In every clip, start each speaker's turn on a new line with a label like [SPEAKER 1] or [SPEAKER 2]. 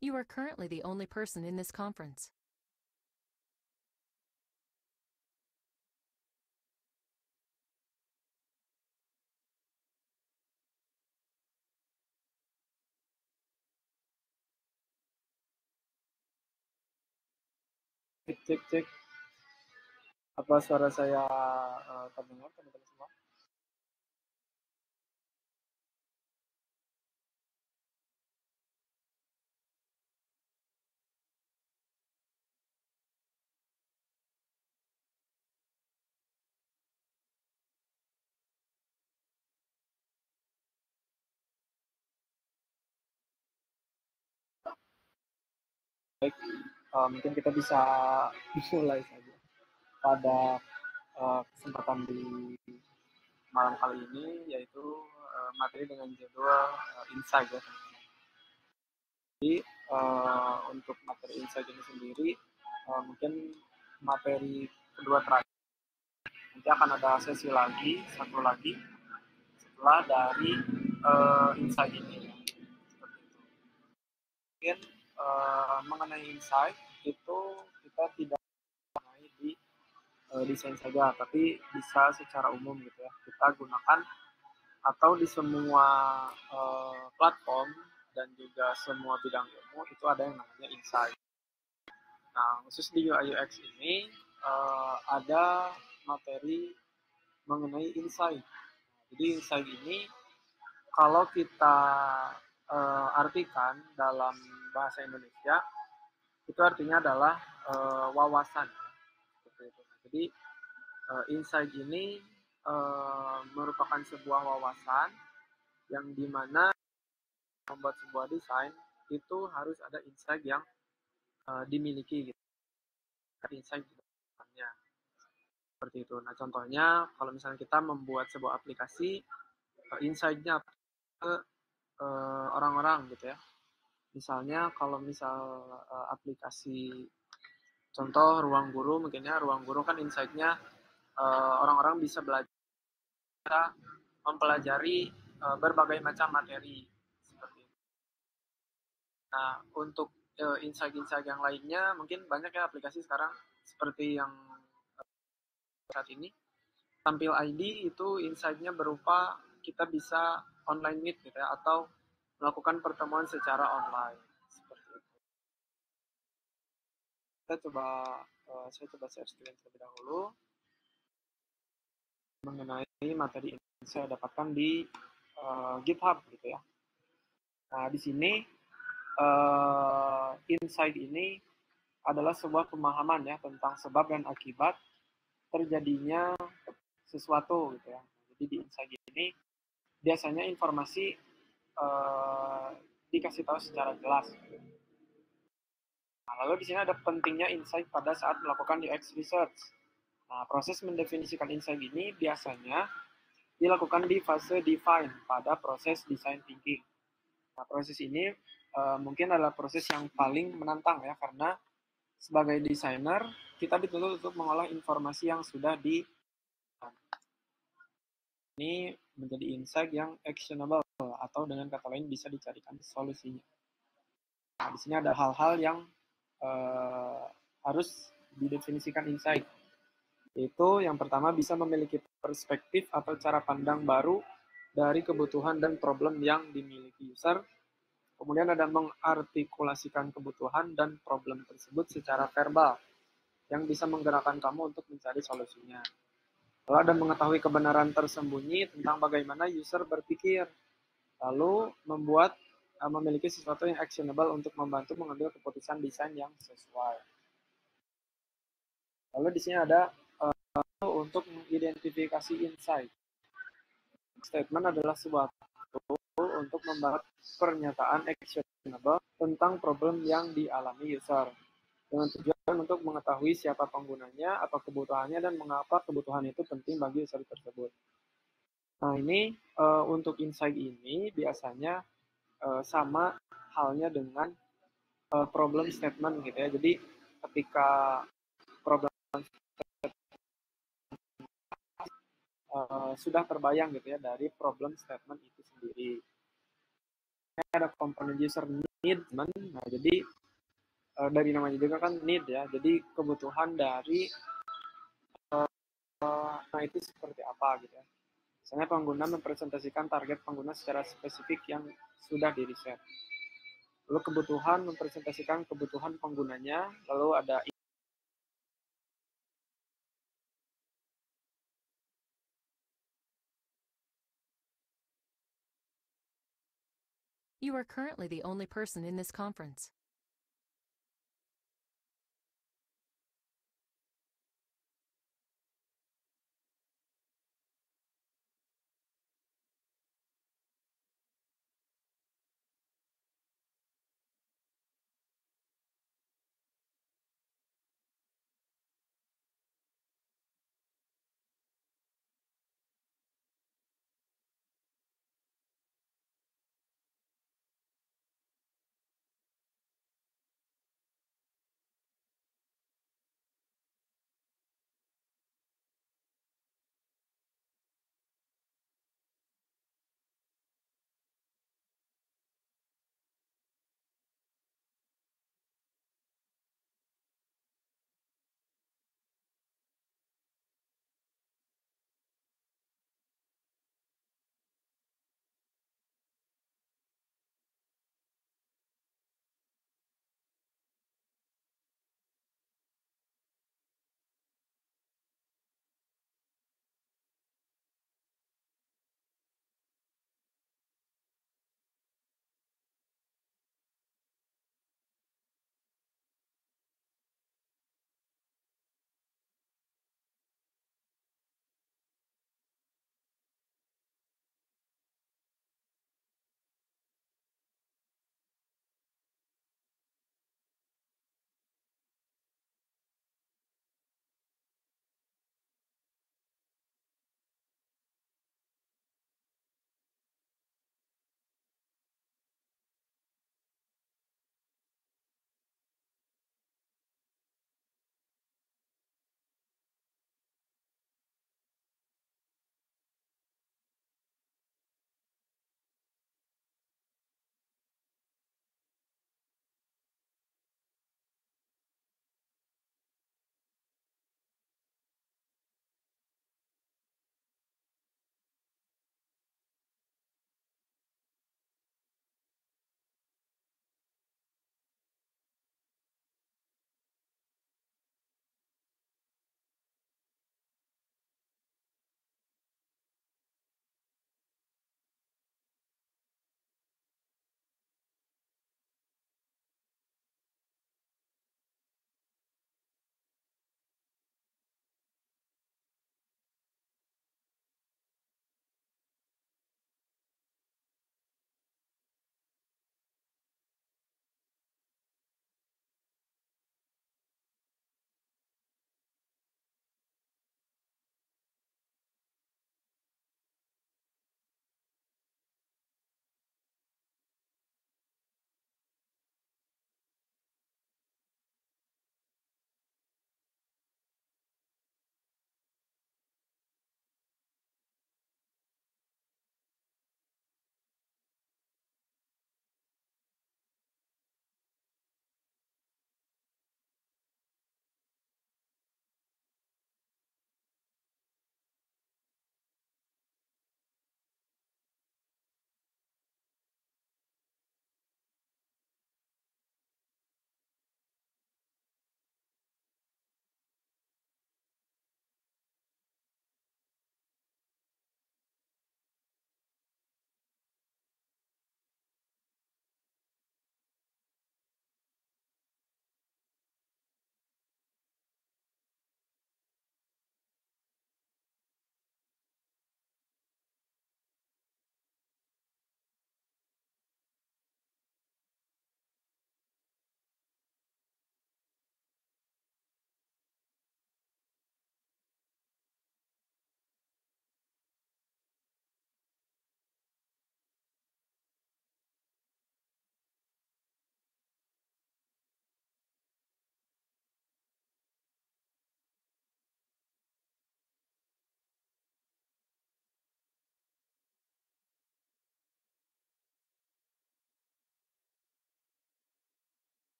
[SPEAKER 1] You are currently the only person in this conference.
[SPEAKER 2] Cek cek cek. Apa suara saya terdengar teman-teman semua? Baik, mungkin kita bisa mulai saja pada kesempatan di malam kali ini, yaitu materi dengan judul insight ya teman-teman. Jadi untuk materi insight ini sendiri, mungkin materi kedua terakhir nanti akan ada sesi lagi, satu lagi setelah dari insight ini. Seperti itu. Mungkin mengenai insight itu kita tidak mengenai di desain saja, tapi bisa secara umum gitu ya. Kita gunakan atau di semua platform dan juga semua bidang ilmu itu ada yang namanya insight. Nah, khusus di UI UX ini ada materi mengenai insight. Jadi insight ini kalau kita artikan dalam bahasa Indonesia itu artinya adalah wawasan. Seperti itu. Jadi insight ini merupakan sebuah wawasan yang dimana membuat sebuah desain itu harus ada insight yang dimiliki gitu. Insight di dalamnya. Seperti itu. Nah, contohnya kalau misalnya kita membuat sebuah aplikasi, insight-nya ke orang-orang gitu ya. Misalnya kalau misal aplikasi contoh ruang guru, mungkin ya ruang guru kan insight-nya orang-orang bisa belajar mempelajari berbagai macam materi seperti itu. Nah, untuk insight-insight yang lainnya mungkin banyak ya aplikasi sekarang seperti yang saat ini tampil ID itu insight-nya berupa kita bisa online meet gitu ya atau melakukan pertemuan secara online seperti itu. Saya coba share screen terlebih dahulu mengenai materi ini saya dapatkan di GitHub gitu ya. Nah, di sini insight ini adalah sebuah pemahaman ya tentang sebab dan akibat terjadinya sesuatu gitu ya. Jadi di insight ini biasanya informasi dikasih tahu secara jelas. Nah, lalu di sini ada pentingnya insight pada saat melakukan UX research. Nah, proses mendefinisikan insight ini biasanya dilakukan di fase define pada proses design thinking. Nah, proses ini mungkin adalah proses yang paling menantang ya karena sebagai desainer kita dituntut untuk mengolah informasi yang sudah di ini menjadi insight yang actionable atau dengan kata lain bisa dicarikan solusinya. Nah, di sini ada hal-hal yang harus didefinisikan insight. Yaitu yang pertama bisa memiliki perspektif atau cara pandang baru dari kebutuhan dan problem yang dimiliki user. Kemudian ada mengartikulasikan kebutuhan dan problem tersebut secara verbal yang bisa menggerakkan kamu untuk mencari solusinya. Lalu ada mengetahui kebenaran tersembunyi tentang bagaimana user berpikir. Lalu memiliki sesuatu yang actionable untuk membantu mengambil keputusan desain yang sesuai. Lalu di sini ada untuk mengidentifikasi insight. Statement adalah sebuah tool untuk membuat pernyataan actionable tentang problem yang dialami user dengan tujuan untuk mengetahui siapa penggunanya, apa kebutuhannya, dan mengapa kebutuhan itu penting bagi user tersebut. Nah, ini untuk insight ini biasanya sama halnya dengan problem statement gitu ya. Jadi ketika problem sudah terbayang gitu ya dari problem statement itu sendiri. Ada komponen user need, nah jadi dari namanya juga kan need ya, jadi kebutuhan dari nah itu seperti apa gitu ya. Misalnya pengguna mempresentasikan target pengguna secara spesifik yang sudah di riset. Lalu kebutuhan mempresentasikan kebutuhan penggunanya, lalu ada
[SPEAKER 1] You are currently the only person in this conference.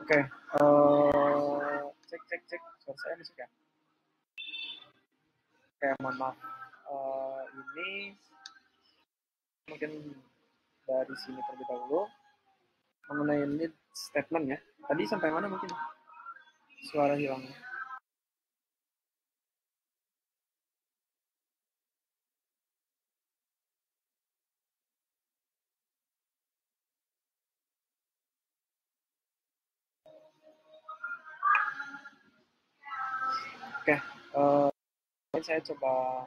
[SPEAKER 2] Oke, cek. Suara saya masuk ya? Oke, mohon maaf. Ini mungkin dari sini terlebih dahulu mengenai need statement ya. Tadi sampai mana mungkin suara hilangnya? Oke, saya coba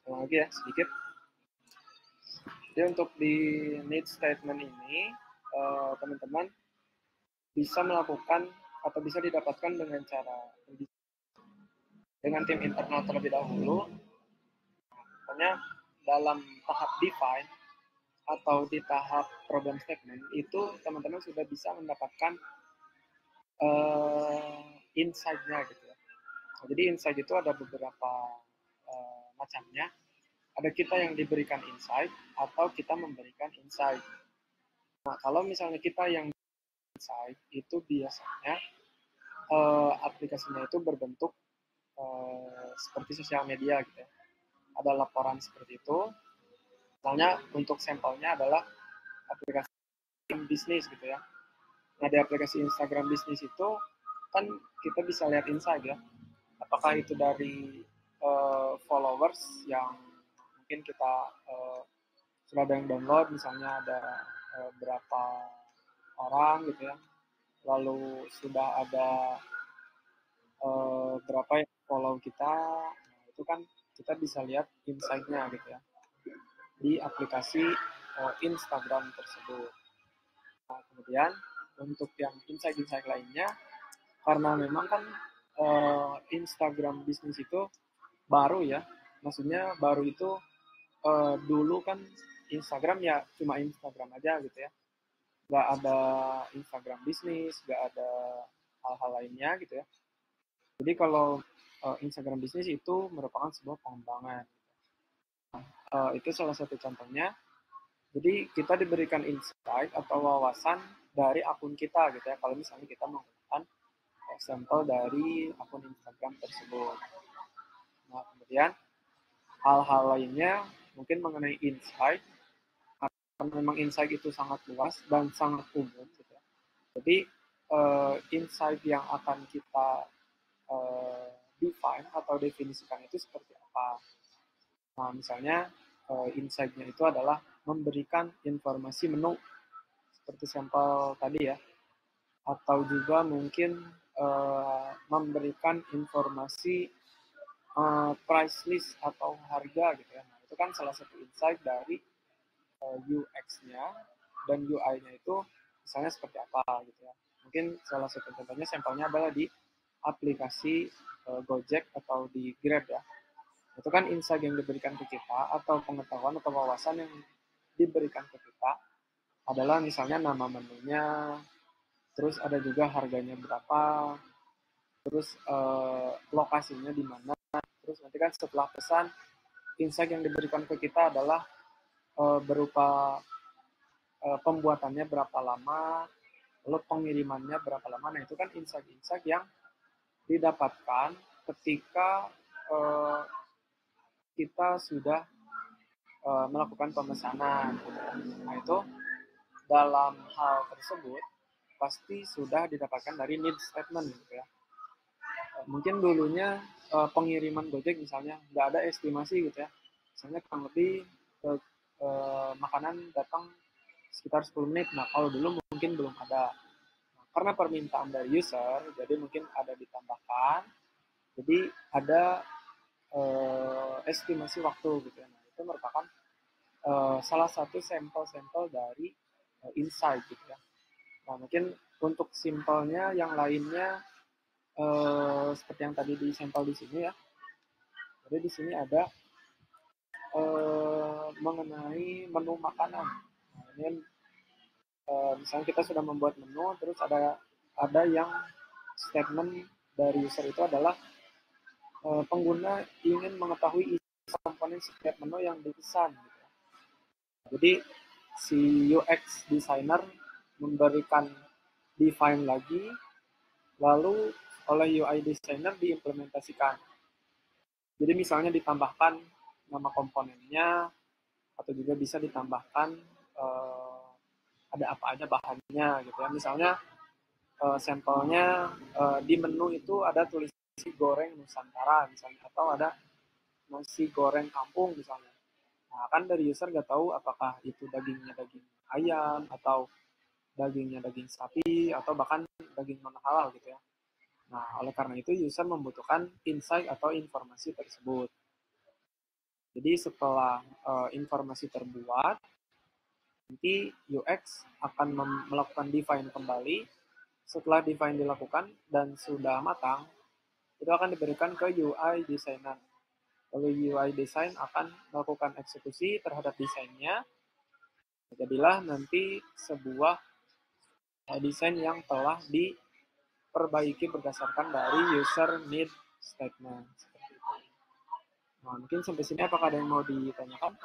[SPEAKER 2] ulang lagi ya sedikit. Jadi untuk di need statement ini, teman-teman bisa melakukan atau bisa didapatkan dengan cara dengan tim internal terlebih dahulu. Pokoknya dalam tahap define atau di tahap problem statement itu teman-teman sudah bisa mendapatkan insight-nya gitu ya. Nah, jadi insight itu ada beberapa macamnya. Ada kita yang diberikan insight atau kita memberikan insight. Nah, kalau misalnya kita yang insight itu biasanya aplikasinya itu berbentuk seperti sosial media gitu ya. Ada laporan seperti itu. Misalnya untuk sampelnya adalah aplikasi bisnis gitu ya. Nah, di aplikasi Instagram bisnis itu kan kita bisa lihat insight ya. Apakah itu dari followers yang mungkin kita sudah ada yang download, misalnya ada berapa orang gitu ya. Lalu sudah ada berapa yang follow kita. Nah, itu kan kita bisa lihat insight-nya gitu ya di aplikasi Instagram tersebut. Nah, kemudian untuk yang insight-insight lainnya, karena memang kan Instagram bisnis itu baru ya, maksudnya baru itu dulu kan Instagram ya cuma Instagram aja gitu ya, nggak ada Instagram bisnis, nggak ada hal-hal lainnya gitu ya. Jadi kalau Instagram bisnis itu merupakan sebuah pengembangan. Itu salah satu contohnya. Jadi kita diberikan insight atau wawasan dari akun kita gitu ya. Kalau misalnya kita menggunakan sampel dari akun Instagram tersebut. Nah, kemudian hal-hal lainnya mungkin mengenai insight. Karena memang insight itu sangat luas dan sangat umum gitu ya. Jadi insight yang akan kita define atau definisikan itu seperti apa. Nah, misalnya insight-nya itu adalah memberikan informasi menu seperti sampel tadi ya, atau juga mungkin memberikan informasi price list atau harga gitu ya. Nah, itu kan salah satu insight dari UX-nya dan UI-nya itu misalnya seperti apa gitu ya. Mungkin salah satu contohnya sampelnya adalah di aplikasi Gojek atau di Grab ya. Itu kan insight yang diberikan ke kita atau pengetahuan atau wawasan yang diberikan ke kita adalah misalnya nama menunya, terus ada juga harganya berapa, terus lokasinya di mana, terus nanti kan setelah pesan, insight yang diberikan ke kita adalah berupa pembuatannya berapa lama, lalu pengirimannya berapa lama. Nah, itu kan insight-insight yang didapatkan ketika kita sudah melakukan pemesanan. Nah, itu dalam hal tersebut pasti sudah didapatkan dari need statement gitu ya. Mungkin dulunya pengiriman Gojek misalnya nggak ada estimasi gitu ya. Misalnya kurang lebih makanan datang sekitar 10 menit. Nah, kalau dulu mungkin belum ada. Nah, karena permintaan dari user, jadi mungkin ada ditambahkan. Jadi ada estimasi waktu gitu ya. Nah, itu merupakan salah satu sampel-sampel dari insight gitu ya. Nah, mungkin untuk simpelnya yang lainnya seperti yang tadi di sampel di sini ya. Jadi di sini ada mengenai menu makanan. Nah, ini misalnya kita sudah membuat menu, terus ada yang statement dari user itu adalah pengguna ingin mengetahui isi komponen setiap menu yang dipesan. Gitu. Jadi si UX designer memberikan define lagi lalu oleh UI designer diimplementasikan. Jadi misalnya ditambahkan nama komponennya, atau juga bisa ditambahkan ada apa aja bahannya gitu ya. Misalnya sampelnya di menu itu ada tulis nasi goreng Nusantara misalnya, atau ada nasi goreng kampung misalnya. Nah, kan dari user nggak tahu apakah itu dagingnya daging ayam, atau dagingnya daging sapi, atau bahkan daging non halal gitu ya. Nah, oleh karena itu user membutuhkan insight atau informasi tersebut. Jadi setelah informasi terbuat, nanti UX akan melakukan define kembali. Setelah define dilakukan dan sudah matang, itu akan diberikan ke UI designer. Lalu UI design akan melakukan eksekusi terhadap desainnya. Jadilah nanti sebuah desain yang telah diperbaiki berdasarkan dari user need statement. Seperti itu. Nah, mungkin sampai sini apakah ada yang mau ditanyakan?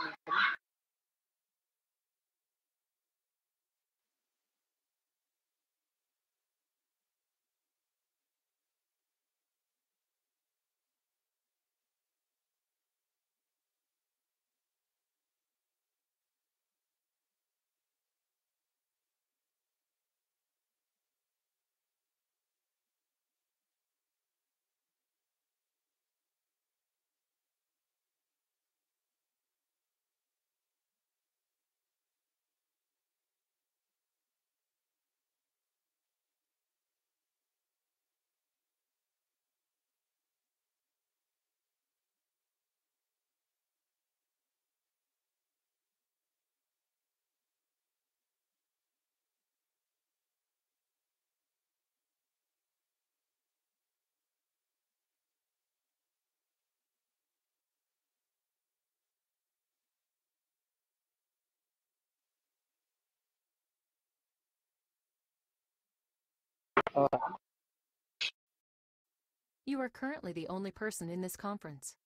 [SPEAKER 1] You are currently the only person in this conference.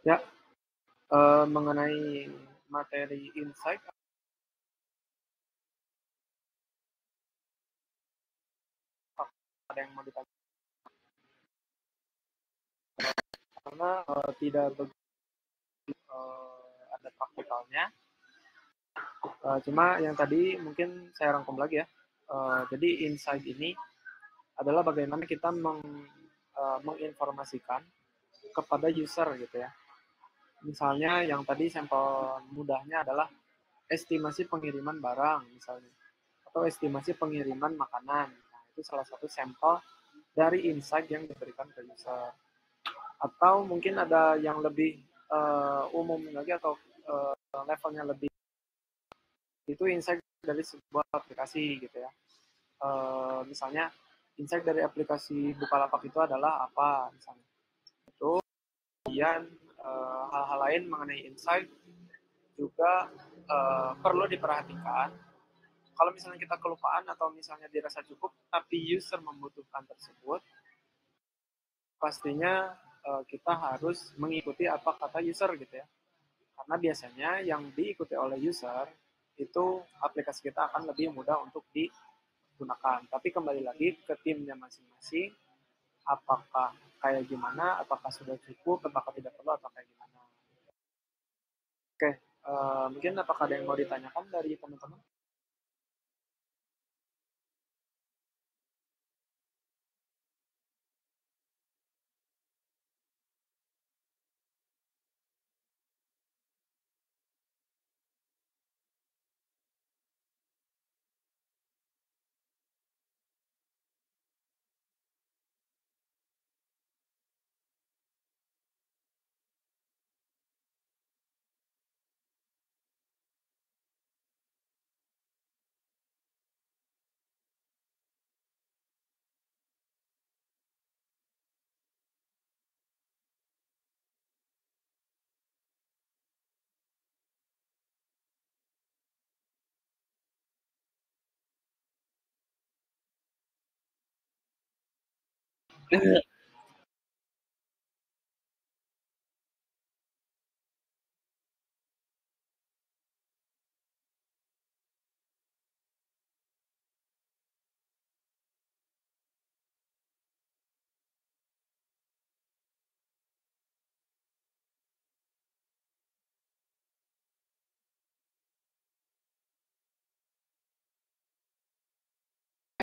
[SPEAKER 2] Ya, mengenai materi insight, ada yang mau ditanya? Karena tidak begitu ada praktikalnya. Cuma yang tadi mungkin saya rangkum lagi ya. Jadi insight ini adalah bagaimana kita menginformasikan kepada user gitu ya. Misalnya yang tadi sampel mudahnya adalah estimasi pengiriman barang misalnya, atau estimasi pengiriman makanan. Nah, itu salah satu sampel dari insight yang diberikan ke user. Atau mungkin ada yang lebih umum lagi, atau levelnya lebih, itu insight dari sebuah aplikasi gitu ya. Misalnya insight dari aplikasi Bukalapak itu adalah apa misalnya. Itu kemudian hal-hal lain mengenai insight juga perlu diperhatikan. Kalau misalnya kita kelupaan atau misalnya dirasa cukup tapi user membutuhkan tersebut, pastinya kita harus mengikuti apa kata user gitu ya. Karena biasanya yang diikuti oleh user itu aplikasi kita akan lebih mudah untuk digunakan. Tapi kembali lagi ke timnya masing-masing, apakah kayak gimana, apakah sudah cukup, apakah tidak perlu, atau kayak gimana. Oke, mungkin apakah ada yang mau ditanyakan dari teman-teman?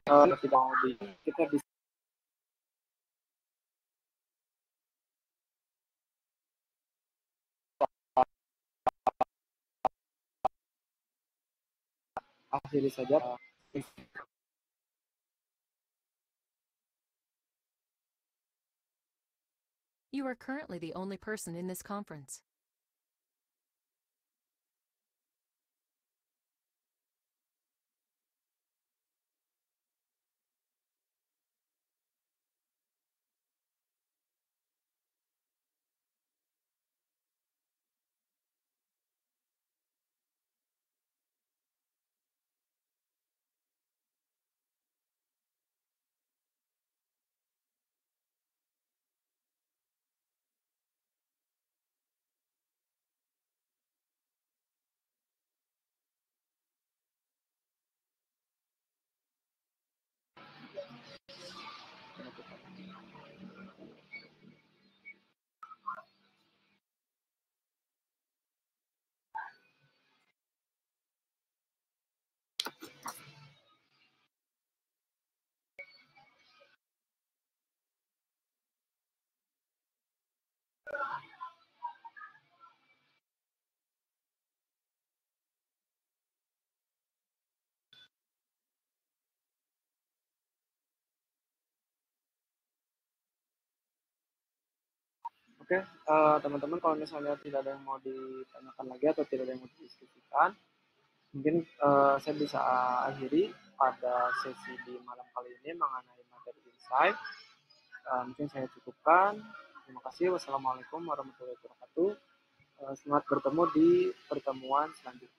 [SPEAKER 2] tidak mau kita bisa akhiri saja.
[SPEAKER 1] You are currently the only person in this conference.
[SPEAKER 2] Oke, teman-teman kalau misalnya tidak ada yang mau ditanyakan lagi atau tidak ada yang mau didiskusikan, mungkin saya bisa akhiri pada sesi di malam kali ini mengenai materi insight. Mungkin saya cukupkan. Terima kasih. Wassalamualaikum warahmatullahi wabarakatuh. Selamat bertemu di pertemuan selanjutnya.